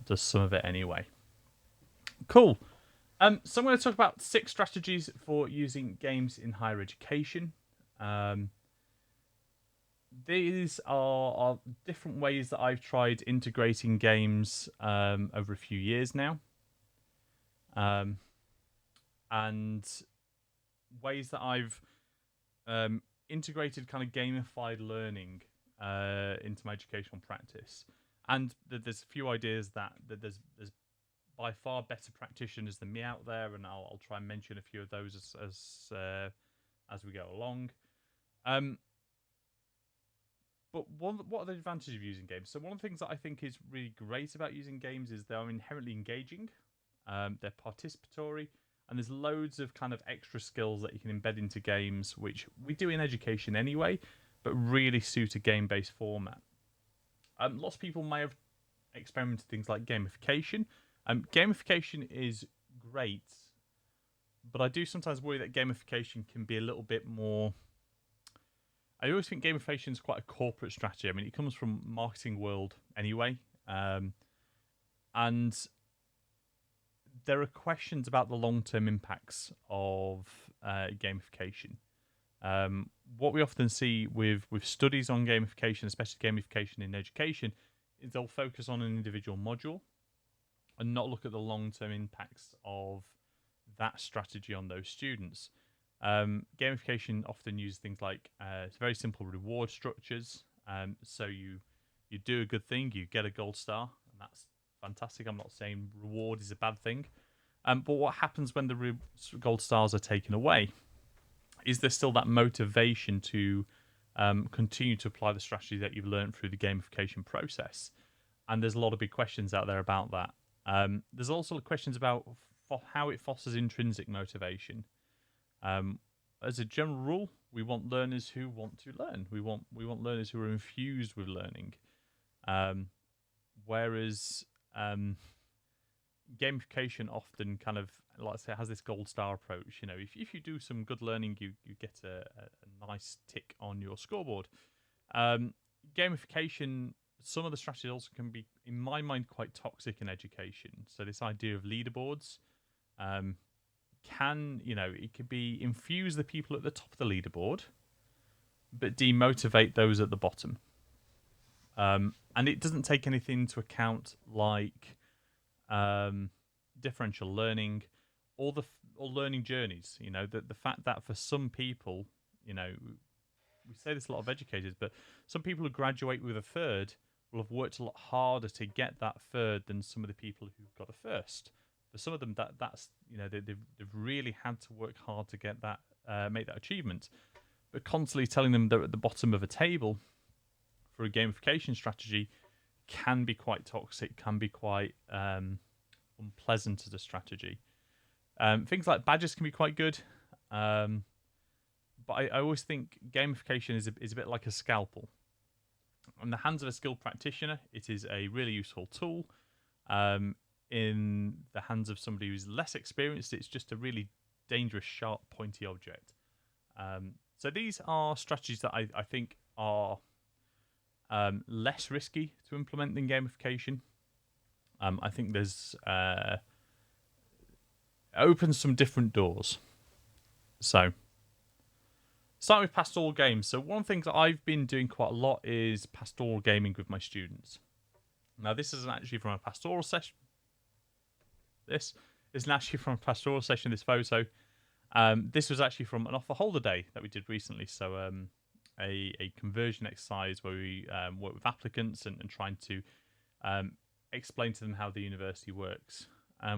does some of it anyway. Cool. So I'm going to talk about 6 strategies for using games in higher education. Um, these are different ways that I've tried integrating games over a few years now, um, and ways that I've integrated kind of gamified learning into my educational practice. And there's a few ideas that there's by far better practitioners than me out there, and I'll try and mention a few of those as we go along. But what are the advantages of using games? So one of the things that I think is really great about using games is they're inherently engaging, they're participatory, and there's loads of kind of extra skills that you can embed into games, which we do in education anyway, but really suit a game-based format. Lots of people may have experimented things like gamification. Gamification is great, but I do sometimes worry that gamification can be a little bit more. I always think gamification is quite a corporate strategy. I mean, it comes from marketing world anyway, and there are questions about the long-term impacts of gamification. What we often see with studies on gamification, especially gamification in education, is they'll focus on an individual module and not look at the long-term impacts of that strategy on those students. Gamification often uses things like it's very simple reward structures. So you do a good thing, you get a gold star, and that's fantastic. I'm not saying reward is a bad thing, but what happens when the gold stars are taken away? Is there still that motivation to continue to apply the strategy that you've learned through the gamification process? And there's a lot of big questions out there about that. There's also questions about how it fosters intrinsic motivation. As a general rule, we want learners who want to learn. We want learners who are infused with learning. Whereas gamification often kind of, like I say, has this gold star approach. You know, if you do some good learning, you get a nice tick on your scoreboard. Gamification, some of the strategies also can be, in my mind, quite toxic in education. So this idea of leaderboards it could be infuse the people at the top of the leaderboard, but demotivate those at the bottom. And it doesn't take anything into account like differential learning or learning journeys. You know, the fact that for some people, you know, we say this a lot of educators, but some people who graduate with a third will have worked a lot harder to get that third than some of the people who've got a first. For some of them, that's you know they've really had to work hard to get that make that achievement. But constantly telling them they're at the bottom of a table for a gamification strategy can be quite toxic, can be quite unpleasant as a strategy. Things like badges can be quite good, but I always think gamification is a bit like a scalpel. In the hands of a skilled practitioner, it is a really useful tool. In the hands of somebody who's less experienced, it's just a really dangerous, sharp, pointy object. So these are strategies that I think are less risky to implement than gamification. I think there's opens some different doors. So, starting with pastoral games. So one of the things that I've been doing quite a lot is pastoral gaming with my students. Now, this isn't actually from a pastoral session. This isn't actually from a pastoral session, this photo. This was actually from an offer holder day that we did recently. So a conversion exercise where we work with applicants and trying to explain to them how the university works.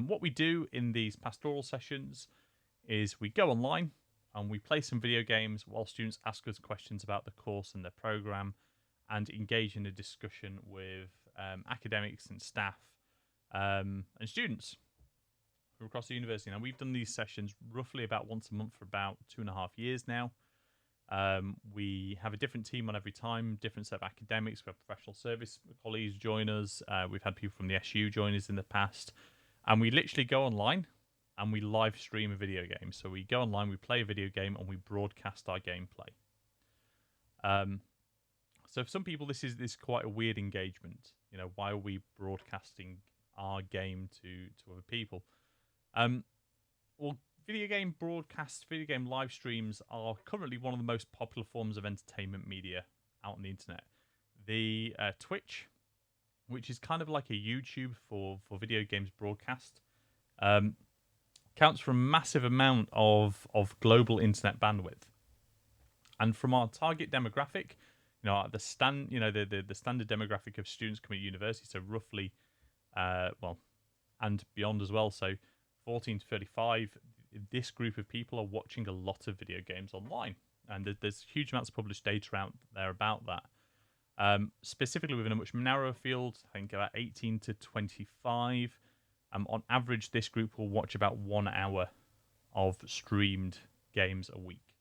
What we do in these pastoral sessions is we go online and we play some video games while students ask us questions about the course and their program and engage in a discussion with academics and staff and students from across the university. Now, we've done these sessions roughly about once a month for about 2.5 years now. We have a different team on every time, different set of academics. We have professional service colleagues join us. We've had people from the SU join us in the past. And we literally go online and we live stream a video game. So we go online, we play a video game, and we broadcast our gameplay. So for some people, this is quite a weird engagement. You know, why are we broadcasting our game to other people. Um, well, video game broadcasts, video game live streams are currently one of the most popular forms of entertainment media out on the internet. The Twitch, which is kind of like a YouTube for video games broadcast, um, counts for a massive amount of global internet bandwidth. And from our target demographic, the standard demographic of students coming to university, so roughly, and beyond as well, so 14 to 35, this group of people are watching a lot of video games online, and there's huge amounts of published data out there about that. Specifically within a much narrower field, I think about 18 to 25. On average, this group will watch about 1 hour of streamed games a week.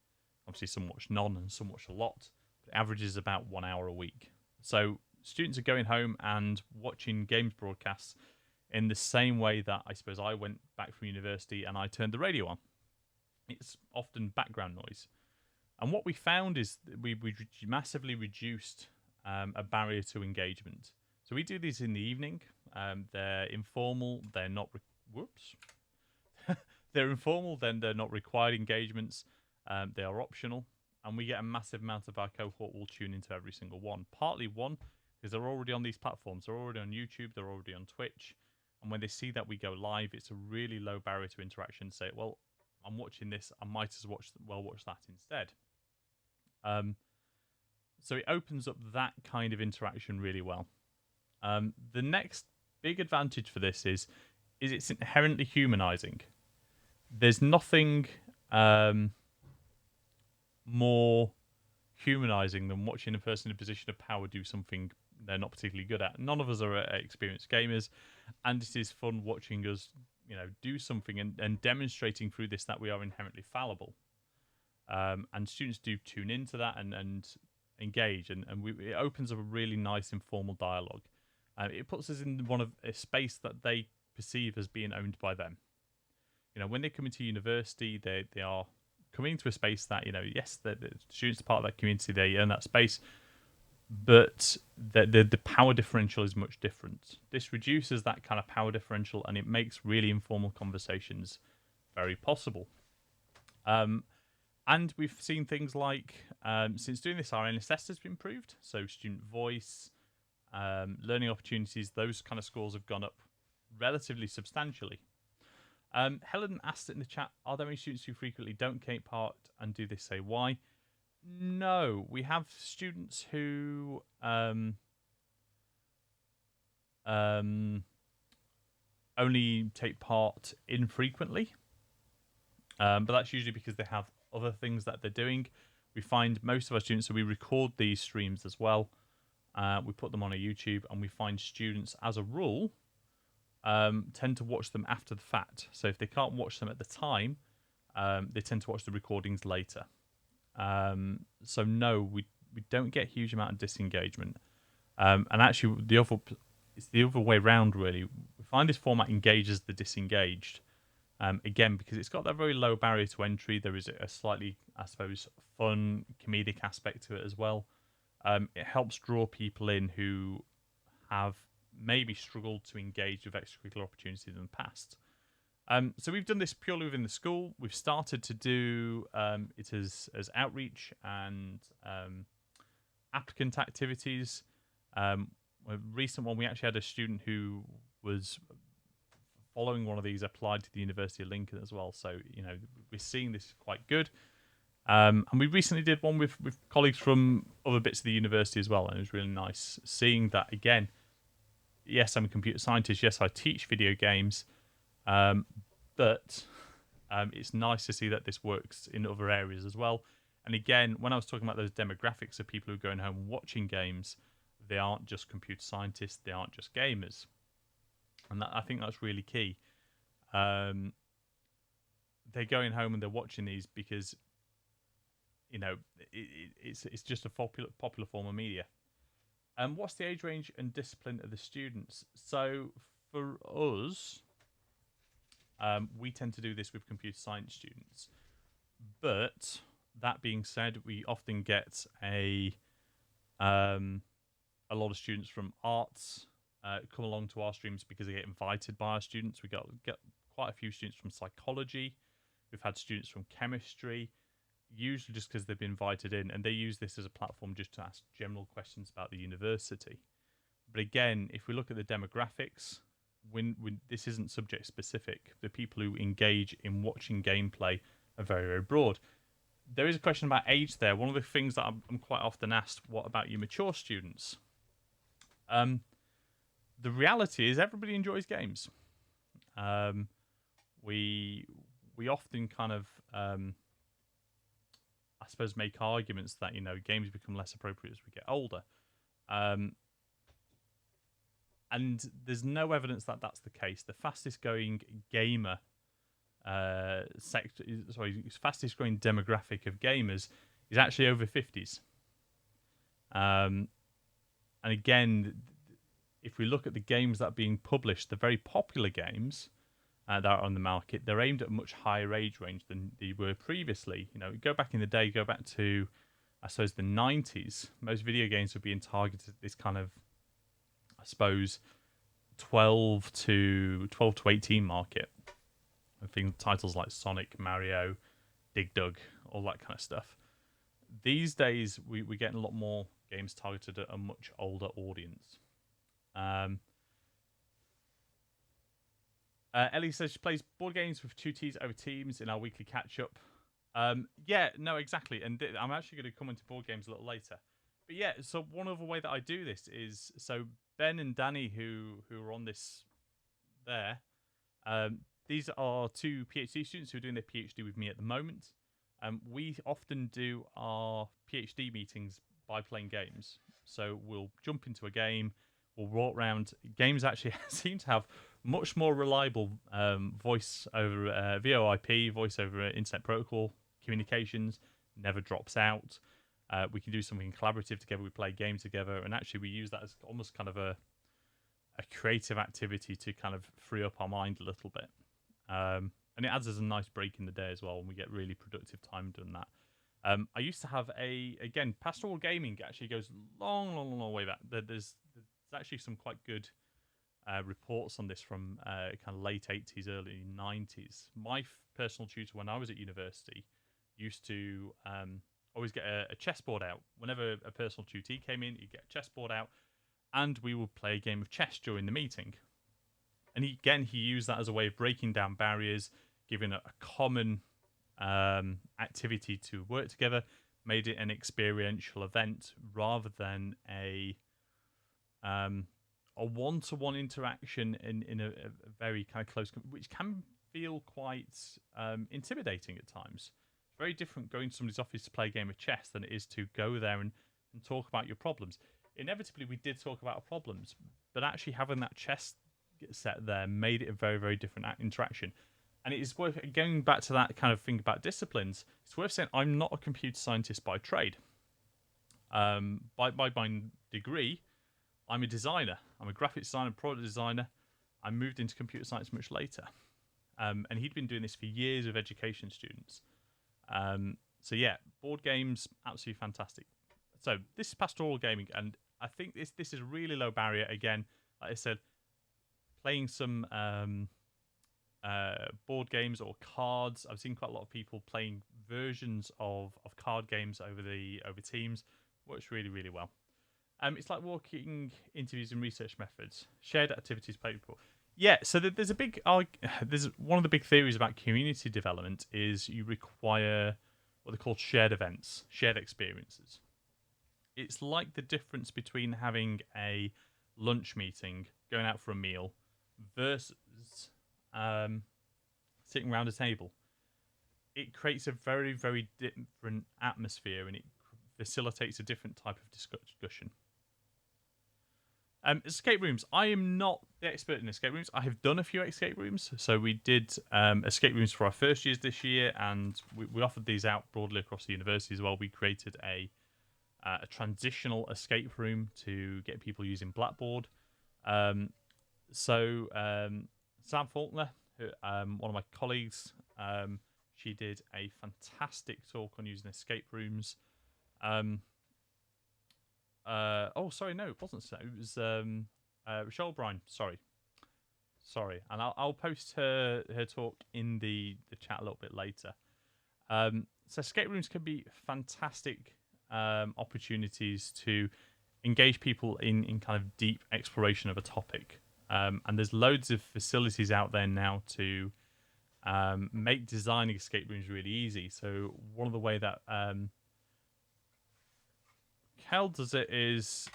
Obviously, some watch none and some watch a lot. But the average is about 1 hour a week. So students are going home and watching games broadcasts in the same way that I suppose I went back from university and I turned the radio on. It's often background noise. And what we found is that we massively reduced a barrier to engagement. So we do these in the evening. They're informal. They're not. They're informal. Then they're not required engagements. They are optional, and we get a massive amount of our cohort will tune into every single one. Partly one because they're already on these platforms. They're already on YouTube. They're already on Twitch. And when they see that we go live, it's a really low barrier to interaction. Say, well, I'm watching this. I might as well watch that instead. So it opens up that kind of interaction really well. The next big advantage for this is it's inherently humanizing. There's nothing more humanizing than watching a person in a position of power do something they're not particularly good at. None of us are experienced gamers, and it is fun watching us, do something and demonstrating through this that we are inherently fallible. And students do tune into that and engage, and it opens up a really nice informal dialogue. It puts us in a space that they perceive as being owned by them. When they come into university, they are coming into a space that, yes, the students are part of that community, they own that space, but the power differential is much different. This reduces that kind of power differential, and it makes really informal conversations very possible. And we've seen things like, since doing this, our NSS has been improved. So student voice, learning opportunities, those kind of scores have gone up relatively substantially. Helen asked in the chat, are there any students who frequently don't take part, and do they say why? No, we have students who only take part infrequently, but that's usually because they have other things that they're doing. We find most of our students, so we record these streams as well. We put them on a YouTube, and we find students, as a rule, tend to watch them after the fact. So if they can't watch them at the time, they tend to watch the recordings later. So no, we don't get a huge amount of disengagement. And actually, it's the other way around, really. We find this format engages the disengaged. Again, because it's got that very low barrier to entry. There is a slightly, I suppose, fun, comedic aspect to it as well. It helps draw people in who have maybe struggled to engage with extracurricular opportunities in the past. So we've done this purely within the school. We've started to do it as outreach and applicant activities. A recent one, we actually had a student who was following one of these, applied to the University of Lincoln as well. So, we're seeing this quite good. And we recently did one with colleagues from other bits of the university as well. And it was really nice seeing that again. Yes, I'm a computer scientist. Yes, I teach video games. But it's nice to see that this works in other areas as well. And again, when I was talking about those demographics of people who are going home and watching games, they aren't just computer scientists. They aren't just gamers. And I think that's really key. They're going home and they're watching these because, it's just a popular form of media. And what's the age range and discipline of the students? So for us, we tend to do this with computer science students. But that being said, we often get a lot of students from arts, come along to our streams because they get invited by our students. We get quite a few students from psychology. We've had students from chemistry, usually just because they've been invited in, and they use this as a platform just to ask general questions about the university. But again, if we look at the demographics, when this isn't subject specific, the people who engage in watching gameplay are very, very broad. There is a question about age there. One of the things that I'm quite often asked, what about your mature students? The reality is everybody enjoys games. We often kind of, I suppose, make arguments that, games become less appropriate as we get older. And there's no evidence that that's the case. The fastest growing gamer fastest growing demographic of gamers is actually over 50s. And again, if we look at the games that are being published, the very popular games that are on the market, they're aimed at a much higher age range than they were previously. Go back in the day, go back to, I suppose, the 90s. Most video games were being targeted at this kind of, I suppose, 12 to 18 market. I think titles like Sonic, Mario, Dig Dug, all that kind of stuff. These days, we're getting a lot more games targeted at a much older audience. Ellie says she plays board games with tutees over Teams in our weekly catch-up. Yeah, no, exactly. And I'm actually going to come into board games a little later. But yeah, so one other way that I do this is, so Ben and Danny, who are on this there, these are two PhD students who are doing their PhD with me at the moment. We often do our PhD meetings by playing games. So we'll jump into a game, we'll walk around. Games actually seem to have much more reliable voice over VoIP, voice over Internet Protocol communications, never drops out. We can do something collaborative together. We play games together, and actually we use that as almost kind of a creative activity to kind of free up our mind a little bit. And it adds as a nice break in the day as well, and we get really productive time doing that. I used to have again, pastoral gaming actually goes long way back. There's actually some quite good reports on this from kind of late 80s, early 90s. My personal tutor when I was at university used to always get a chessboard out. Whenever a personal tutee came in, he'd get a chessboard out, and we would play a game of chess during the meeting. And he used that as a way of breaking down barriers, giving a common activity to work together, made it an experiential event rather than a one-to-one interaction in a very kind of close, which can feel quite intimidating at times. It's very different going to somebody's office to play a game of chess than it is to go there and talk about your problems. Inevitably, we did talk about our problems, but actually having that chess set there made it a very, very different interaction. And it is worth, going back to that kind of thing about disciplines, it's worth saying I'm not a computer scientist by trade. By my degree, I'm a designer. I'm a graphic designer, product designer. I moved into computer science much later. And he'd been doing this for years with education students. So yeah, board games, absolutely fantastic. So this is pastoral gaming, and I think this is a really low barrier. Again, like I said, playing some board games or cards. I've seen quite a lot of people playing versions of card games over Teams. Works really, really well. It's like walking interviews and research methods. Shared activities, play people. Yeah, so there's one of the big theories about community development is you require what they call shared events, shared experiences. It's like the difference between having a lunch meeting, going out for a meal, versus sitting around a table. It creates a very, very different atmosphere, and it facilitates a different type of discussion. Escape rooms. I am not the expert in escape rooms. I have done a few escape rooms. So we did escape rooms for our first years this year, and we offered these out broadly across the university as well. We created a transitional escape room to get people using Blackboard. Sam Faulkner, one of my colleagues, she did a fantastic talk on using escape rooms. It wasn't so. It was Rochelle O'Brien. Sorry, and I'll post her talk in the chat a little bit later. So escape rooms can be fantastic opportunities to engage people in kind of deep exploration of a topic. And there's loads of facilities out there now to make designing escape rooms really easy. So one of the way that Cal does it is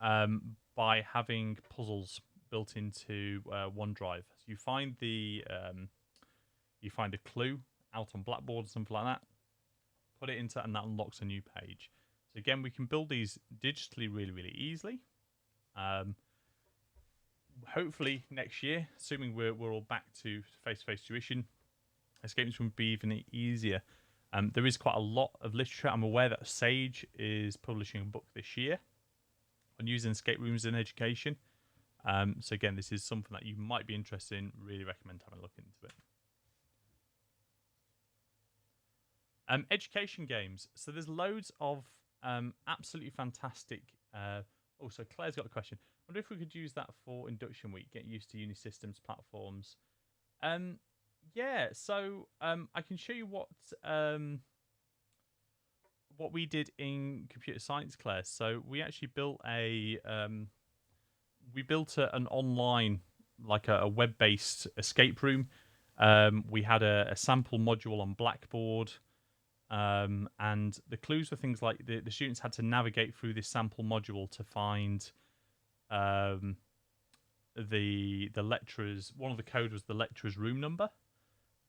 by having puzzles built into OneDrive. So you find a clue out on Blackboard or something like that, put it into, and that unlocks a new page. So again, we can build these digitally really easily. Hopefully next year, assuming we're all back to face-to-face tuition, escape rooms will be even easier. There is quite a lot of literature. I'm aware that Sage is publishing a book this year on using escape rooms in education. So again, this is something that you might be interested in. Really recommend having a look into it. Education games. So there's loads of absolutely fantastic. So Claire's got a question. I wonder if we could use that for induction week. Get used to uni systems platforms. Yeah. So I can show you what we did in computer science, Claire. So we actually built an online, like a web-based escape room. We had a sample module on Blackboard. And the clues were things like the students had to navigate through this sample module to find the lecturer's. One of the code was the lecturer's room number.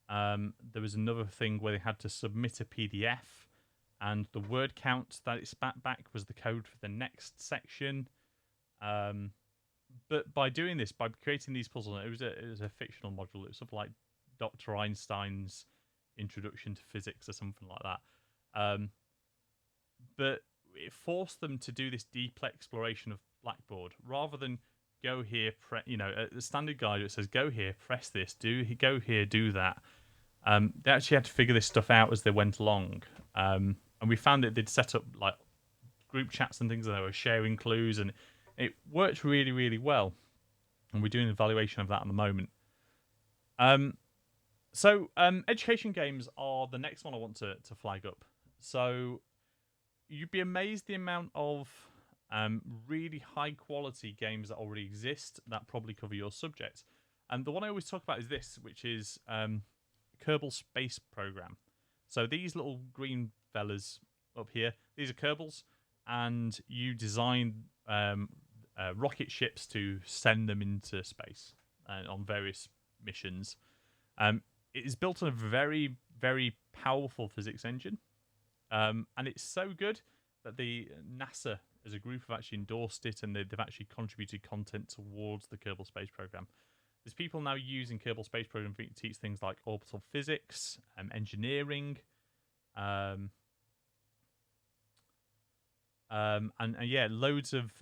There was another thing where they had to submit a PDF, and the word count that it spat back was the code for the next section. But by doing this, by creating these puzzles, it was a fictional module. It was something like Dr. Einstein's Introduction to Physics or something like that. But it forced them to do this deep exploration of Blackboard rather than go here, the standard guide it says go here, press this, go here, do that. They actually had to figure this stuff out as they went along. And we found that they'd set up like group chats and things, and they were sharing clues, and it worked really well. And we're doing an evaluation of that at the moment. So education games are the next one I want to flag up. So you'd be amazed the amount of really high quality games that already exist that probably cover your subject. And the one I always talk about is this, which is Kerbal Space Program. So these little green fellas up here, these are Kerbals, and you design rocket ships to send them into space on various missions. It is built on a very powerful physics engine, and it's so good that the NASA as a group have actually endorsed it, and they've actually contributed content towards the Kerbal Space Program. There's people now using Kerbal Space Program to teach things like orbital physics, engineering, and yeah, loads of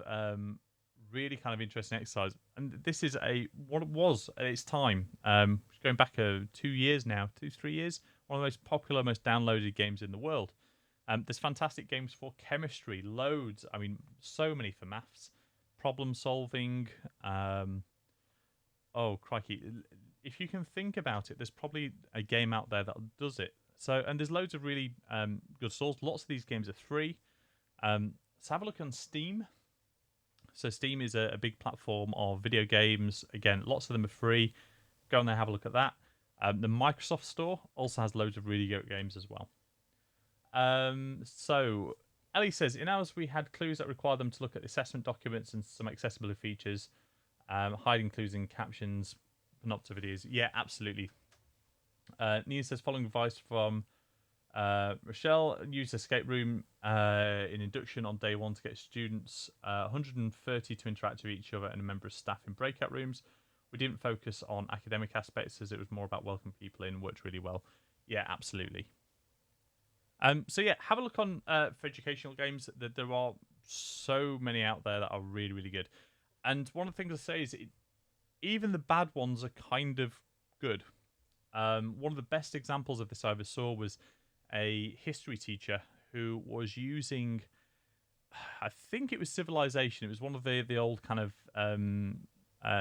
really kind of interesting exercise. And this is what it was at its time, going back 2 years now, 2-3 years, one of the most popular, most downloaded games in the world. There's fantastic games for chemistry, loads. I mean, so many for maths, problem solving. Oh crikey! If you can think about it, there's probably a game out there that does it. So, and there's loads of really good stores. Lots of these games are free. So have a look on Steam. So Steam is a big platform of video games. Again, lots of them are free. Go on there, have a look at that. The Microsoft Store also has loads of really good games as well. So Ellie says, in ours we had clues that required them to look at assessment documents and some accessibility features, hiding clues in captions, panopta videos. Yeah, absolutely. Nina says, following advice from Rochelle, use escape room in induction on day one to get students 130 to interact with each other and a member of staff in breakout rooms. We didn't focus on academic aspects as it was more about welcoming people in. Worked really well. Yeah, absolutely. So yeah, have a look on for educational games. There are so many out there that are really good. And one of the things I say is even the bad ones are kind of good. One of the best examples of this I ever saw was a history teacher who was using I think it was Civilization. It was one of the old kind of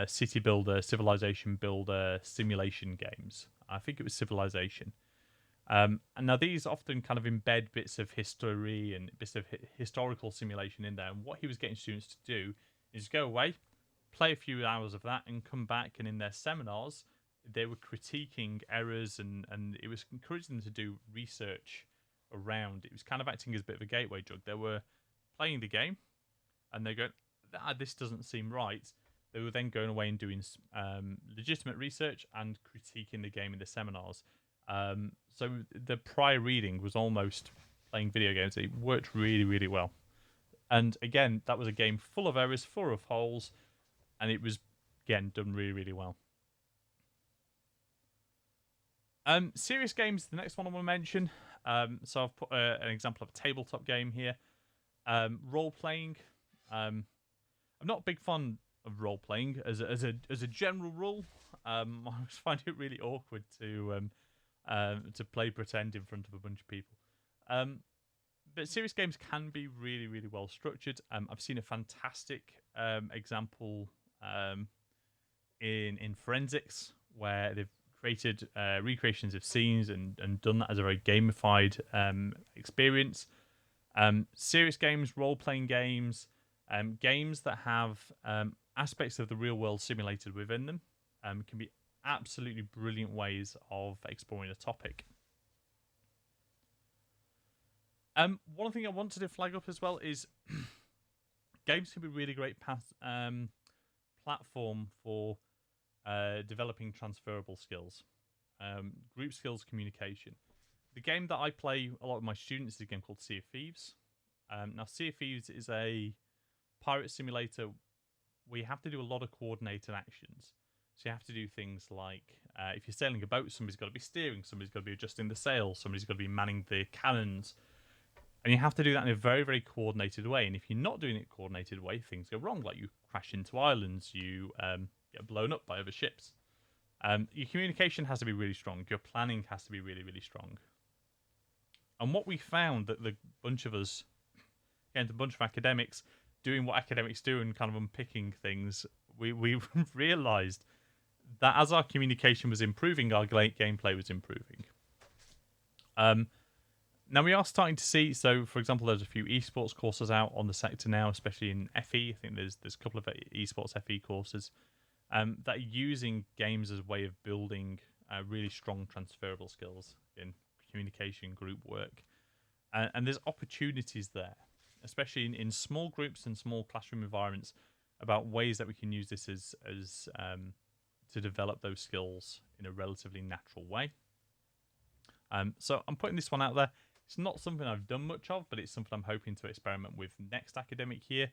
city builder, civilization builder simulation games. I think it was Civilization. And now these often kind of embed bits of history and bits of historical simulation in there. And what he was getting students to do is go away, play a few hours of that, and come back. And in their seminars, they were critiquing errors and it was encouraging them to do research around. It was kind of acting as a bit of a gateway drug. They were playing the game and they go, this doesn't seem right. They were then going away and doing legitimate research and critiquing the game in the seminars. So the prior reading was almost playing video games. It worked really, really well. And again, that was a game full of errors, full of holes, and it was, again, done really, really well. Serious games, the next one I want to mention. So I've put an example of a tabletop game here. Role-playing. I'm not a big fan of role-playing as a general rule. I always find it really awkward to play pretend in front of a bunch of people. But serious games can be really, really well structured. I've seen a fantastic example in forensics where they've created recreations of scenes and done that as a very gamified experience. Serious games, role-playing games, games that have aspects of the real world simulated within them can be absolutely brilliant ways of exploring a topic. One thing I wanted to flag up as well is games can be really great platform for developing transferable skills, group skills, communication. The game that I play a lot with my students is a game called Sea of Thieves. Now, Sea of Thieves is a pirate simulator where you have to do a lot of coordinated actions. So you have to do things like, if you're sailing a boat, somebody's got to be steering, somebody's got to be adjusting the sails, somebody's got to be manning the cannons. And you have to do that in a very, very coordinated way. And if you're not doing it in a coordinated way, things go wrong. Like you crash into islands, you get blown up by other ships. Your communication has to be really strong. Your planning has to be really, really strong. And what we found that the bunch of us, again, the bunch of academics, doing what academics do and kind of unpicking things, we realised that as our communication was improving, our gameplay was improving. Now we are starting to see, so for example, there's a few esports courses out on the sector now, especially in FE. I think there's a couple of esports FE courses that are using games as a way of building really strong transferable skills in communication, group work. And there's opportunities there, especially in small groups and small classroom environments, about ways that we can use this as to develop those skills in a relatively natural way. So I'm putting this one out there. It's not something I've done much of, but it's something I'm hoping to experiment with next academic year.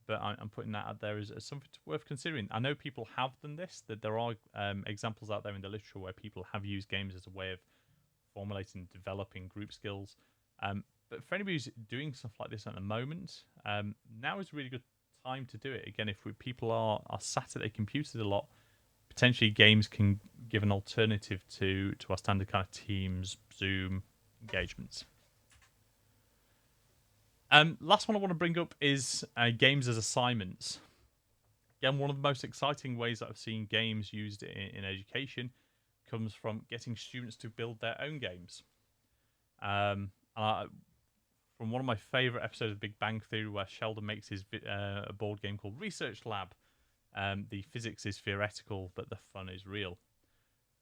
But I'm putting that out there as something worth considering. I know people have done this, that there are examples out there in the literature where people have used games as a way of formulating, developing group skills. But for anybody who's doing stuff like this at the moment, now is a really good time to do it. Again, if people are sat at their computers a lot, potentially games can give an alternative to our standard kind of Teams, Zoom engagements. Last one I want to bring up is games as assignments. Again, one of the most exciting ways that I've seen games used in education comes from getting students to build their own games. From one of my favourite episodes of Big Bang Theory, where Sheldon makes his a board game called Research Lab. The physics is theoretical, but the fun is real.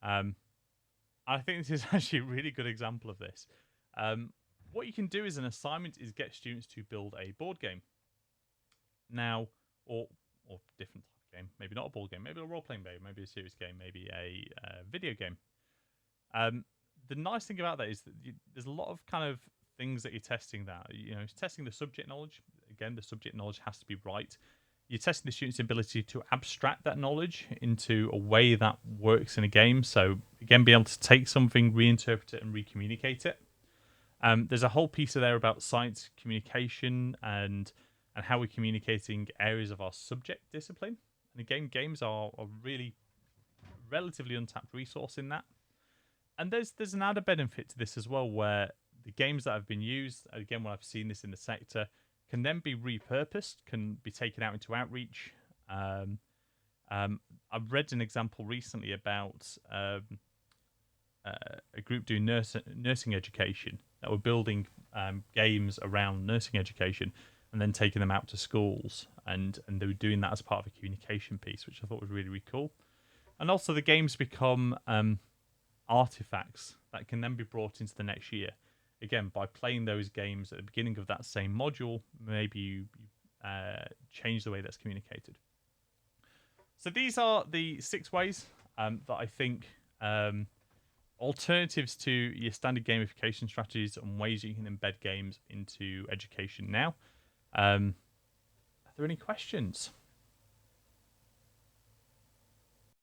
I think this is actually a really good example of this. What you can do as an assignment is get students to build a board game. Now, or different type of game. Maybe not a board game, maybe a role-playing game, maybe a serious game, maybe a video game. The nice thing about that is that there's a lot of kind of things that you're testing that. It's testing the subject knowledge. Again, the subject knowledge has to be right. You're testing the student's ability to abstract that knowledge into a way that works in a game. So, again, be able to take something, reinterpret it, and recommunicate it. There's a whole piece of there about science communication and how we're communicating areas of our subject discipline. And again, games are a really relatively untapped resource in that. And there's an added benefit to this as well, where the games that have been used, again, when I've seen this in the sector, can then be repurposed, can be taken out into outreach. I've read an example recently about a group doing nursing education that were building games around nursing education and then taking them out to schools, and they were doing that as part of a communication piece, which I thought was really, really cool. And also the games become artifacts that can then be brought into the next year. Again, by playing those games at the beginning of that same module, maybe you change the way that's communicated. So these are the 6 ways that I think alternatives to your standard gamification strategies and ways you can embed games into education now. Are there any questions?